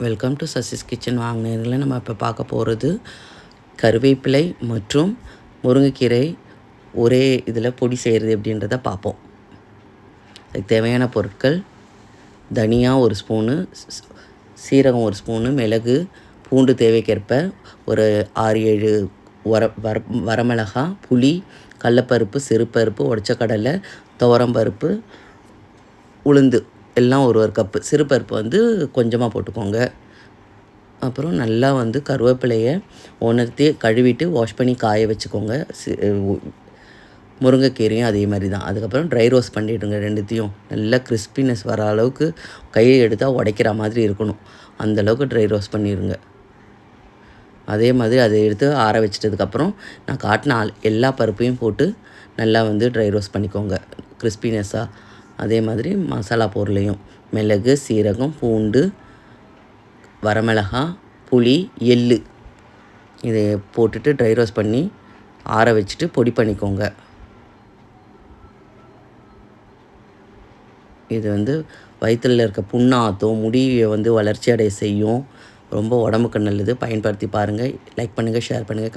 Welcome to Sasi's kitchen. வாங்கினதில் நம்ம இப்போ பார்க்க போகிறது கருவேப்பிலை மற்றும் முருங்கைக்கீரை ஒரே இதில் பொடி செய்கிறது எப்படின்றத பார்ப்போம். அதுக்கு தேவையான பொருட்கள்: தனியா 1 ஸ்பூனு, சீரகம் 1 ஸ்பூனு, மிளகு, பூண்டு தேவைக்கேற்ப ஒரு 6-7 வரமிளகா, புளி, கடலப்பருப்பு, சிறுபருப்பு, உடைச்ச கடலை, துவரம்பருப்பு, உளுந்து எல்லாம் ஒரு கப்பு. சிறுபருப்பு கொஞ்சமாக போட்டுக்கோங்க. அப்புறம் நல்லா கருவேப்பிலையை உணர்த்தி கழுவிட்டு வாஷ் பண்ணி காய வச்சுக்கோங்க. முருங்கைக்கீரையும் அதே மாதிரி தான். அதுக்கப்புறம் ட்ரை ரோஸ்ட் பண்ணிவிடுங்க. ரெண்டுத்தையும் நல்லா கிறிஸ்பினஸ் வர அளவுக்கு கையை எடுத்தால் உடைக்கிற மாதிரி இருக்கணும். அந்தளவுக்கு ட்ரை ரோஸ்ட் பண்ணிடுங்க. அதே மாதிரி அதை எடுத்து ஆற வச்சிட்டதுக்கப்புறம் நான் காட்டின எல்லா பருப்பையும் போட்டு நல்லா ட்ரை ரோஸ்ட் பண்ணிக்கோங்க கிறிஸ்பினஸ்ஸாக. அதே மாதிரி மசாலா பொருளையும் மிளகு, சீரகம், பூண்டு, வரமிளகா, புளி, எள்ளு இதை போட்டுட்டு ட்ரை ரோஸ்ட் பண்ணி ஆற வச்சுட்டு பொடி பண்ணிக்கோங்க. இது வயிற்றில் இருக்க புண்ணாத்தும், முடியை வளர்ச்சி அடைய செய்யும். ரொம்ப உடம்புக்கு நல்லது. பயன்படுத்தி பாருங்கள். லைக் பண்ணுங்கள், ஷேர் பண்ணுங்கள்.